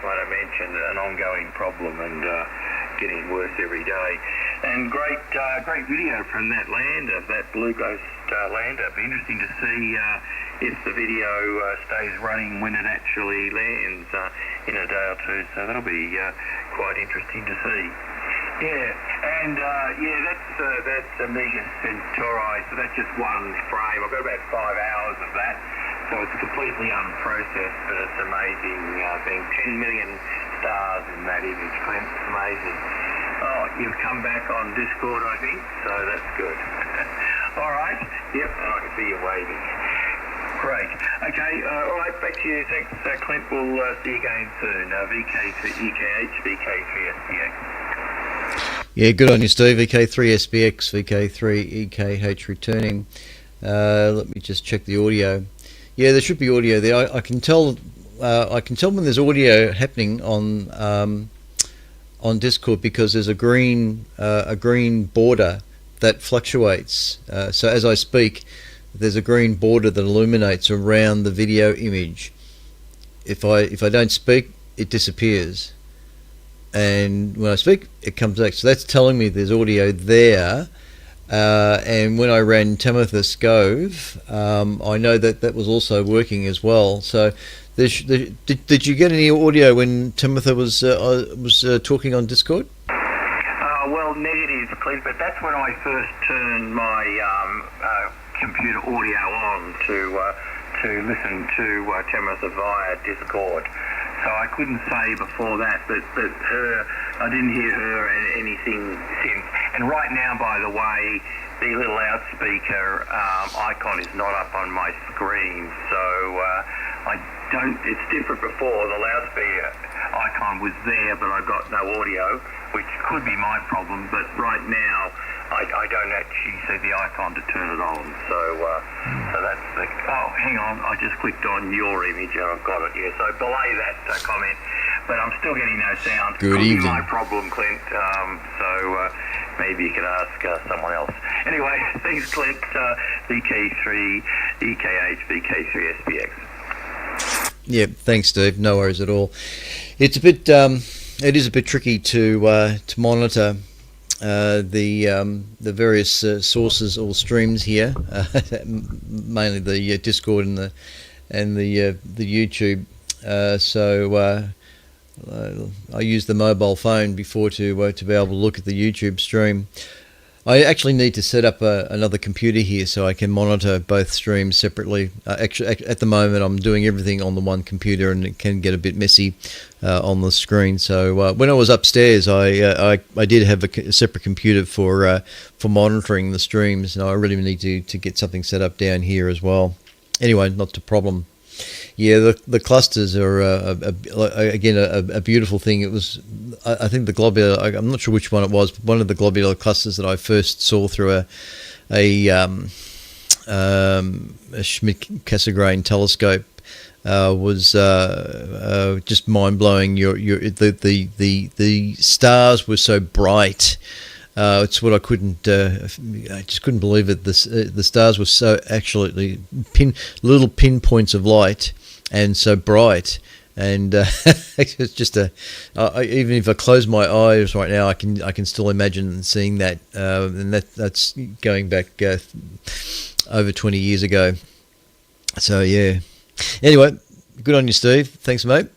like I mentioned, an ongoing problem and getting worse every day. And great video from that lander, that Blue Ghost lander. It'll be interesting to see if the video stays running when it actually lands in a day or two. So that'll be quite interesting to see. Yeah, and that's Omega Centauri. So that's just one frame. I've got about 5 hours of that. So it's completely unprocessed, but it's amazing. Being 10 million stars in that image, Clint. It's amazing. Oh, you've come back on Discord, I think, so that's good. All right. Yep, and I can see you waving. Great. Okay, all right, back to you. Thanks, Clint. We'll see you again soon. VK3EKH, VK3SPX. Yeah, good on you, Steve. VK3SPX, VK3EKH returning. Let me just check the audio. Yeah, there should be audio there. I can tell when there's audio happening on Discord because there's a green border that fluctuates. So as I speak, there's a green border that illuminates around the video image. If I don't speak, it disappears, and when I speak, it comes back. So that's telling me there's audio there. And when I ran Tamitha Scove, I know that was also working as well. So, did you get any audio when Tamitha was talking on Discord? Well, negative, Clint. But that's when I first turned my computer audio on to listen to Tamitha via Discord. So I couldn't say before that, but I didn't hear her anything since. And right now, by the way, the little loudspeaker icon is not up on my screen, so it's different before. The loudspeaker icon was there, but I got no audio, which could be my problem, but right now, I don't actually see the icon to turn it on, so that's the... Oh, hang on, I just clicked on your image and I've got it, yeah, so belay that comment, but I'm still getting no sound. Good evening. Could be my problem, Clint, so maybe you could ask someone else. Anyway, thanks, Clint, VK3, EKH, VK3SPX. Yeah, thanks, Steve, no worries at all. It's a bit... it is a bit tricky to monitor the various sources or streams here, mainly the Discord and the YouTube. So I use the mobile phone before to be able to look at the YouTube stream. I actually need to set up another computer here so I can monitor both streams separately. Actually, at the moment, I'm doing everything on the one computer, and it can get a bit messy on the screen. So when I was upstairs, I did have a separate computer for monitoring the streams, and I really need to get something set up down here as well. Anyway, not a problem. Yeah, the clusters are again a beautiful thing. It was, I think, the globular. I'm not sure which one it was, but one of the globular clusters that I first saw through a Schmidt-Cassegrain telescope was just mind blowing. The stars were so bright. It's what I just couldn't believe it. The stars were so actually little pinpoints of light and so bright, and it's just even if I close my eyes right now, I can still imagine seeing that, and that's going back over 20 years ago. So yeah. Anyway, good on you, Steve. Thanks, mate.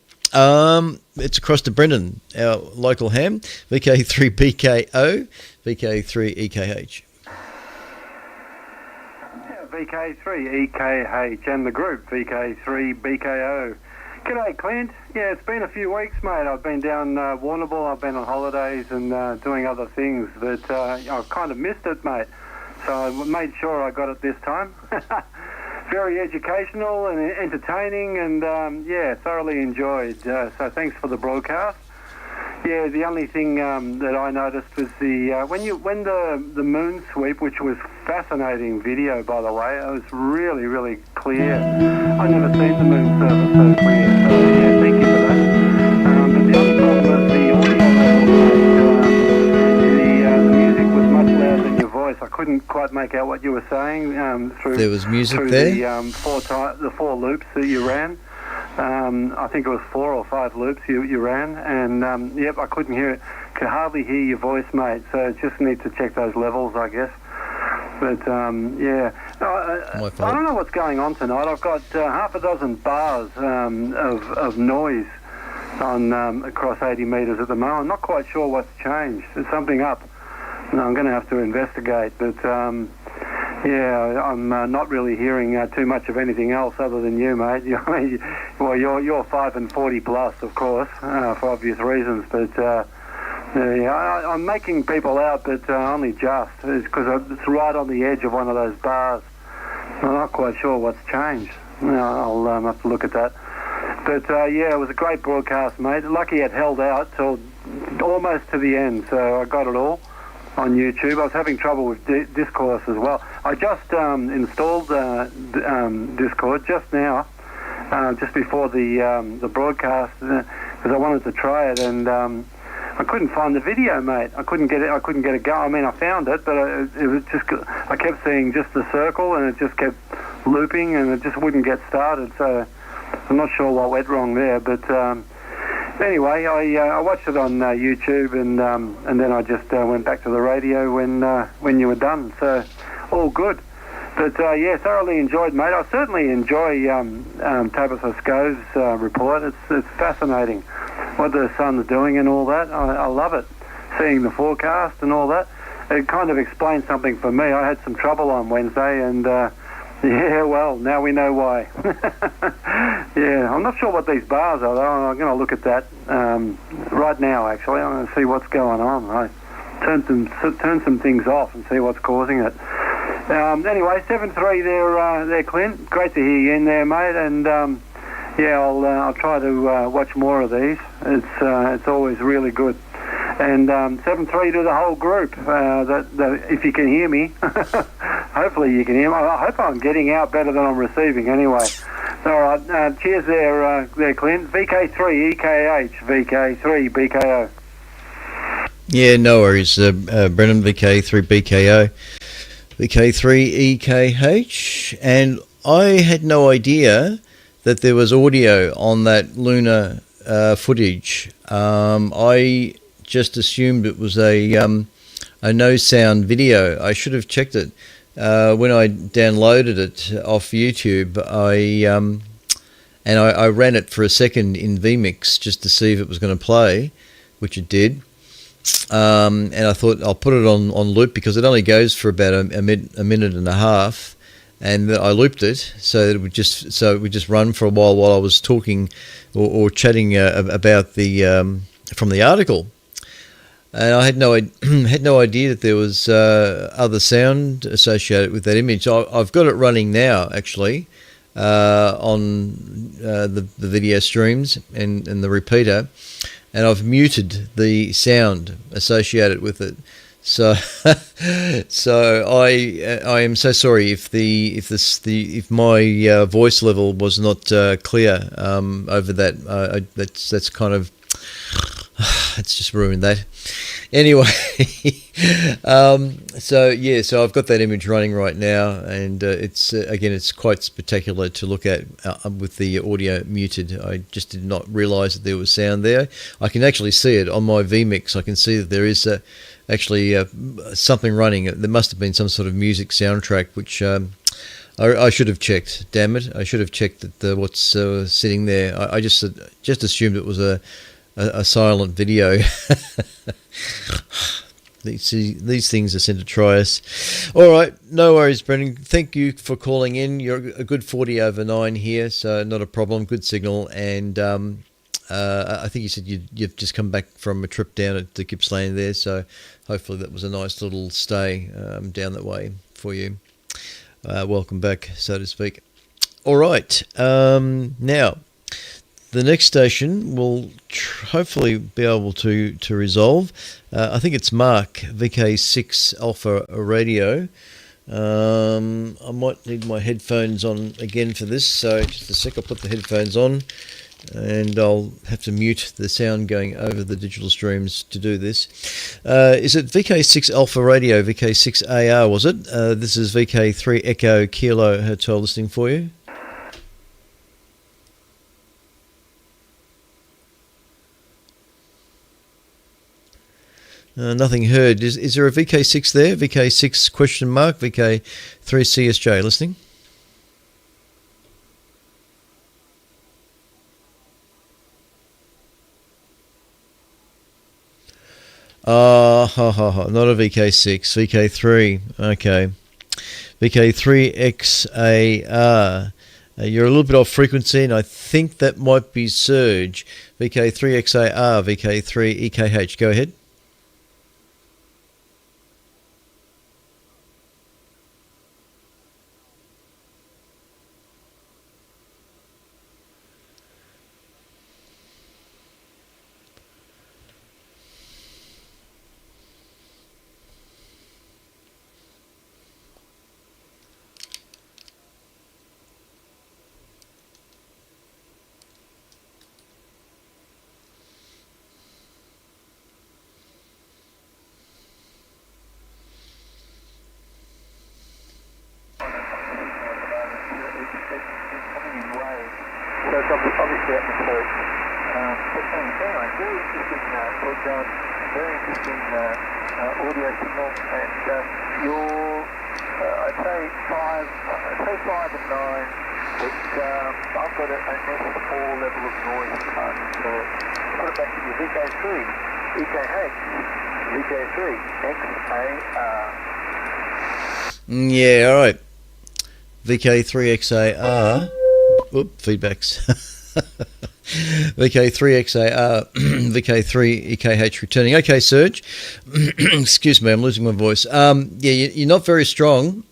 It's across to Brendan, our local ham, VK3BKO, VK3EKH. VK3EKH and the group VK3BKO. G'day, Clint. Yeah, it's been a few weeks, mate. I've been down Warrnambool. I've been on holidays and doing other things, but I've kind of missed it, mate. So I made sure I got it this time. Very educational and entertaining, and thoroughly enjoyed. So thanks for the broadcast. Yeah, the only thing that I noticed was when the moon sweep, which was fascinating video, by the way. It was really, really clear. I've never seen the moon surface so clear. So yeah, thank you for that. But the only problem was the audio level. The music was much louder than your voice. I couldn't quite make out what you were saying through. There was music through there. The four loops that you ran. I think it was 4 or 5 loops you ran, and yep, I couldn't hear it. Could hardly hear your voice, mate. So just need to check those levels, I guess. But yeah, I don't know what's going on tonight. I've got half a dozen bars of noise on across 80 metres at the moment. I'm not quite sure what's changed. There's something up, and I'm going to have to investigate. But yeah, I'm not really hearing too much of anything else other than you, mate. Well, you're 5 and 40 plus, of course, for obvious reasons. But yeah, I'm making people out, but only just. It's because it's right on the edge of one of those bars. I'm not quite sure what's changed. I'll have to look at that. But yeah, it was a great broadcast, mate. Lucky it held out till almost to the end, so I got it all on YouTube. I was having trouble with Discourse as well. I just installed Discord just now, just before the broadcast, because I wanted to try it, and I couldn't find the video, mate. I couldn't get it going. I mean, I found it, but it was just, I kept seeing just the circle, and it just kept looping, and it just wouldn't get started. So I'm not sure what went wrong there, but anyway, I watched it on YouTube, and then I just went back to the radio when you were done. So all good. But yeah, thoroughly enjoyed, mate. I certainly enjoy Tabitha Scove's report. It's fascinating what the sun's doing and all that. I love it. Seeing the forecast and all that. It kind of explains something for me. I had some trouble on Wednesday, and yeah, well, now we know why. Yeah, I'm not sure what these bars are, though. I'm going to look at that right now, actually. I'm going to see what's going on. I turn some things off and see what's causing it. Anyway, 7-3 there, Clint. Great to hear you in there, mate. And yeah, I'll try to watch more of these. It's always really good. And 7-3 to the whole group. That if you can hear me, hopefully you can hear me. I hope I'm getting out better than I'm receiving. Anyway, all right. Cheers there, Clint. VK3 EKH, VK3 BKO. Yeah, no worries, Brennan. VK3 BKO, VK3 EKH, and I had no idea that there was audio on that lunar footage. I just assumed it was a no sound video. I should have checked it when I downloaded it off YouTube. I ran it for a second in vMix just to see if it was going to play, which it did. And I thought I'll put it on loop because it only goes for about a minute and a half. And I looped it so that it would just run for a while I was talking or chatting about the from the article. And I had no idea that there was other sound associated with that image. I've got it running now, actually, on the video streams and the repeater, and I've muted the sound associated with it. So, I am so sorry if my voice level was not clear over that. That's kind of it's just ruined that. Anyway, so I've got that image running right now, and it's quite spectacular to look at with the audio muted. I just did not realise that there was sound there. I can actually see it on my vMix. I can see that there is actually something running. There must have been some sort of music soundtrack, which I should have checked. Damn it! I should have checked that what's sitting there. I just assumed it was a silent video. These things are sent to try us. All right, no worries, Brendan. Thank you for calling in. You're a good 40 over 9 here, so not a problem. Good signal. And I think you said you've just come back from a trip down to Gippsland there, so hopefully that was a nice little stay down that way for you. Welcome back, so to speak. All right, now the next station will hopefully be able to resolve. I think it's Mark, VK6 Alpha Radio. I might need my headphones on again for this, so just a sec, I'll put the headphones on and I'll have to mute the sound going over the digital streams to do this. Is it VK6 Alpha Radio, VK6 AR was it? This is VK3 Echo Kilo Hotel listening for you. Nothing heard. Is there a VK6 there? VK6 question mark? VK3CSJ listening? Not a VK6, VK3. Okay. VK3XAR. You're a little bit off frequency, and I think that might be surge. VK3XAR, VK3EKH. Go ahead. So it's obviously atmospheric. But anyway, very interesting broadcast, very interesting audio signal, and you're, I'd say 5 and 9, but I've got a next 4 level of noise component, so put it back to your VK3, EKH, VK3, XAR. Yeah, all right. VK3XAR. Oop, feedbacks. VK3XAR, VK3EKH returning. Okay, Serge. Excuse me, I'm losing my voice. Yeah, you're not very strong.